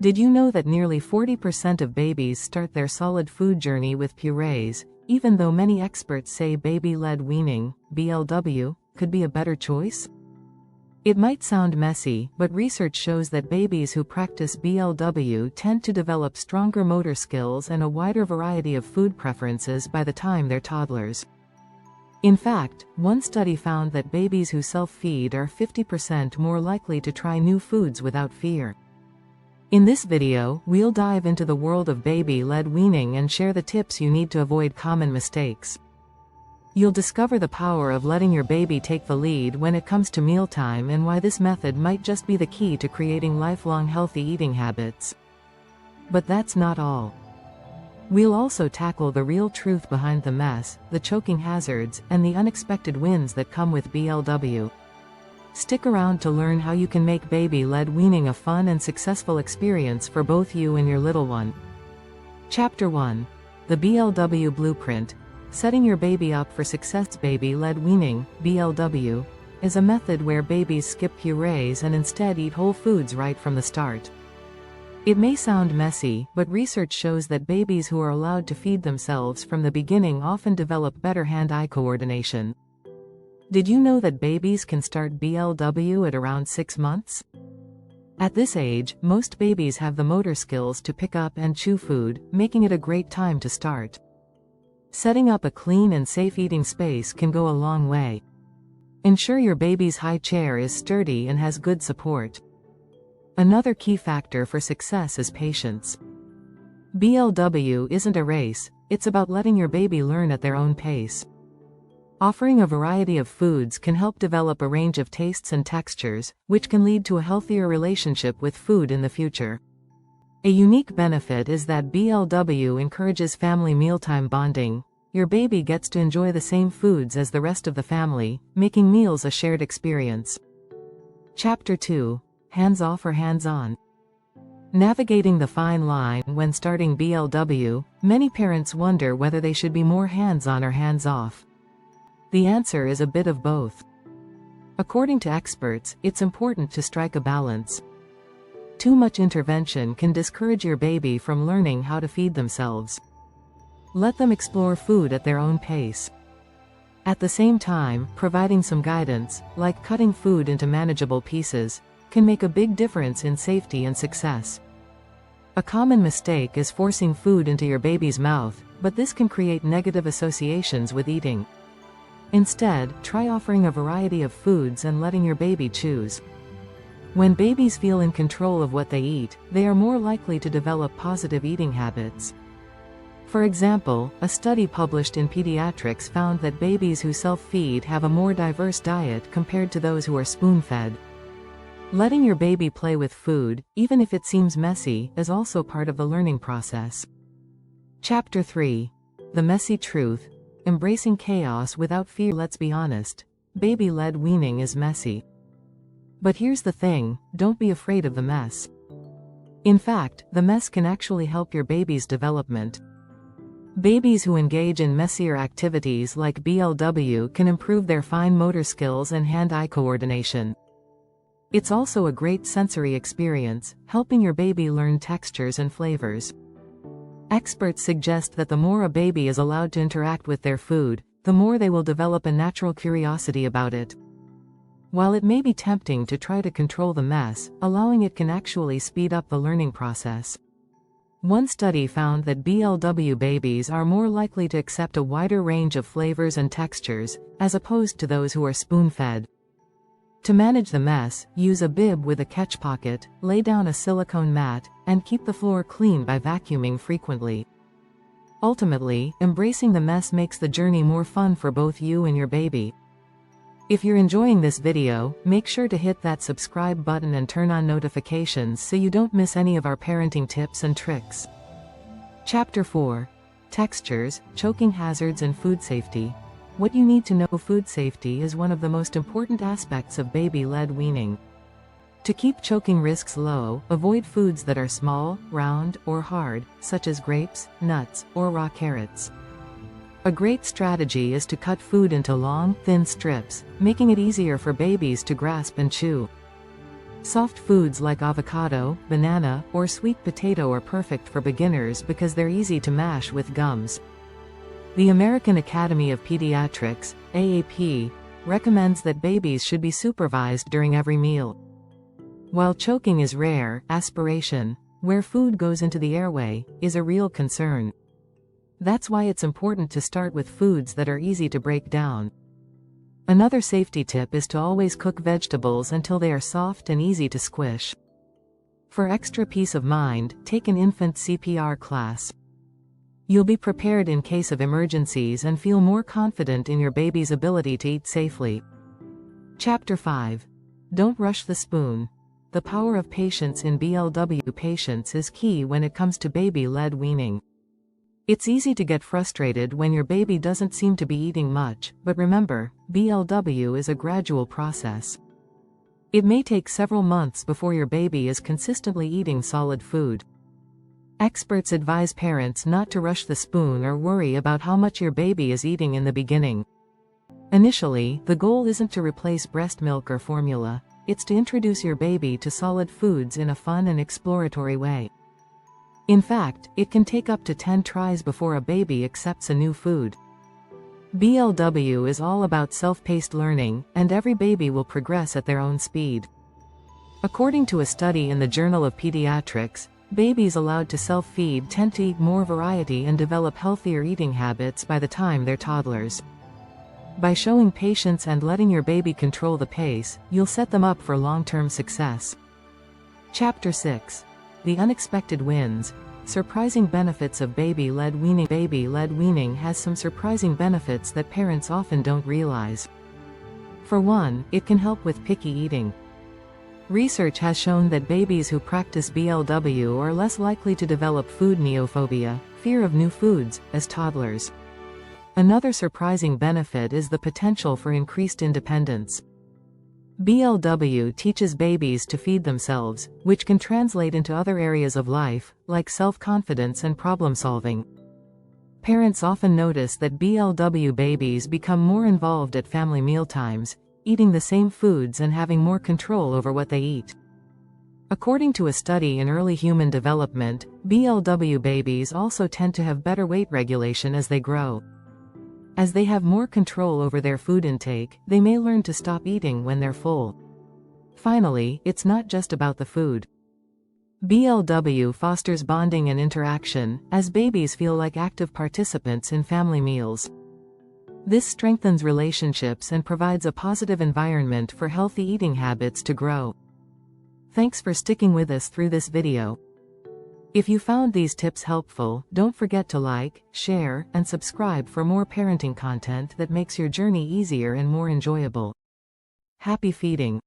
Did you know that nearly 40% of babies start their solid food journey with purees, even though many experts say baby-led weaning, BLW, could be a better choice? It might sound messy, but research shows that babies who practice BLW tend to develop stronger motor skills and a wider variety of food preferences by the time they're toddlers. In fact, one study found that babies who self-feed are 50% more likely to try new foods without fear. In this video, we'll dive into the world of baby-led weaning and share the tips you need to avoid common mistakes. You'll discover the power of letting your baby take the lead when it comes to mealtime and why this method might just be the key to creating lifelong healthy eating habits. But that's not all. We'll also tackle the real truth behind the mess, the choking hazards, and the unexpected wins that come with BLW. Stick around to learn how you can make baby-led weaning a fun and successful experience for both you and your little one. Chapter 1. The BLW Blueprint. Setting your baby up for success. Baby-led weaning, BLW, is a method where babies skip purees and instead eat whole foods right from the start. It may sound messy, but research shows that babies who are allowed to feed themselves from the beginning often develop better hand-eye coordination. Did you know that babies can start BLW at around 6 months? At this age, most babies have the motor skills to pick up and chew food, making it a great time to start. Setting up a clean and safe eating space can go a long way. Ensure your baby's high chair is sturdy and has good support. Another key factor for success is patience. BLW isn't a race, it's about letting your baby learn at their own pace. Offering a variety of foods can help develop a range of tastes and textures, which can lead to a healthier relationship with food in the future. A unique benefit is that BLW encourages family mealtime bonding. Your baby gets to enjoy the same foods as the rest of the family, making meals a shared experience. Chapter 2. Hands-off or hands-on. Navigating the fine line when starting BLW, many parents wonder whether they should be more hands-on or hands-off. The answer is a bit of both. According to experts, it's important to strike a balance. Too much intervention can discourage your baby from learning how to feed themselves. Let them explore food at their own pace. At the same time, providing some guidance, like cutting food into manageable pieces, can make a big difference in safety and success. A common mistake is forcing food into your baby's mouth, but this can create negative associations with eating. Instead, try offering a variety of foods and letting your baby choose. When babies feel in control of what they eat, they are more likely to develop positive eating habits. For example, a study published in Pediatrics found that babies who self-feed have a more diverse diet compared to those who are spoon-fed. Letting your baby play with food, even if it seems messy, is also part of the learning process. Chapter 3. The Messy Truth. Embracing chaos without fear. Let's be honest, baby-led weaning is messy. But here's the thing, don't be afraid of the mess. In fact, the mess can actually help your baby's development. Babies who engage in messier activities like BLW can improve their fine motor skills and hand-eye coordination. It's also a great sensory experience, helping your baby learn textures and flavors. Experts suggest that the more a baby is allowed to interact with their food, the more they will develop a natural curiosity about it. While it may be tempting to try to control the mess, allowing it can actually speed up the learning process. One study found that BLW babies are more likely to accept a wider range of flavors and textures, as opposed to those who are spoon-fed. To manage the mess, use a bib with a catch pocket, lay down a silicone mat, and keep the floor clean by vacuuming frequently. Ultimately, embracing the mess makes the journey more fun for both you and your baby. If you're enjoying this video, make sure to hit that subscribe button and turn on notifications so you don't miss any of our parenting tips and tricks. Chapter 4. Textures, choking hazards and food safety. What you need to know. Food safety is one of the most important aspects of baby-led weaning. To keep choking risks low, avoid foods that are small, round, or hard, such as grapes, nuts, or raw carrots. A great strategy is to cut food into long, thin strips, making it easier for babies to grasp and chew. Soft foods like avocado, banana, or sweet potato are perfect for beginners because they're easy to mash with gums. The American Academy of Pediatrics, AAP, recommends that babies should be supervised during every meal. While choking is rare, aspiration, where food goes into the airway, is a real concern. That's why it's important to start with foods that are easy to break down. Another safety tip is to always cook vegetables until they are soft and easy to squish. For extra peace of mind, take an infant CPR class. You'll be prepared in case of emergencies and feel more confident in your baby's ability to eat safely. Chapter 5. Don't rush the spoon. The power of patience in BLW. Patience is key when it comes to baby-led weaning. It's easy to get frustrated when your baby doesn't seem to be eating much, but remember, BLW is a gradual process. It may take several months before your baby is consistently eating solid food. Experts advise parents not to rush the spoon or worry about how much your baby is eating in the beginning. Initially, the goal isn't to replace breast milk or formula, it's to introduce your baby to solid foods in a fun and exploratory way. In fact, it can take up to 10 tries before a baby accepts a new food. BLW is all about self-paced learning, and every baby will progress at their own speed. According to a study in the Journal of Pediatrics, babies allowed to self-feed tend to eat more variety and develop healthier eating habits by the time they're toddlers. By showing patience and letting your baby control the pace, you'll set them up for long-term success. Chapter 6. The unexpected wins. Surprising benefits of baby-led weaning. Baby-led weaning has some surprising benefits that parents often don't realize. For one, it can help with picky eating. Research has shown that babies who practice BLW are less likely to develop food neophobia, fear of new foods, as toddlers. Another surprising benefit is the potential for increased independence. BLW teaches babies to feed themselves, which can translate into other areas of life, like self-confidence and problem-solving. Parents often notice that BLW babies become more involved at family mealtimes, eating the same foods and having more control over what they eat. According to a study in early human development, BLW babies also tend to have better weight regulation as they grow. As they have more control over their food intake, they may learn to stop eating when they're full. Finally, it's not just about the food. BLW fosters bonding and interaction, as babies feel like active participants in family meals. This strengthens relationships and provides a positive environment for healthy eating habits to grow. Thanks for sticking with us through this video. If you found these tips helpful, don't forget to like, share, and subscribe for more parenting content that makes your journey easier and more enjoyable. Happy feeding!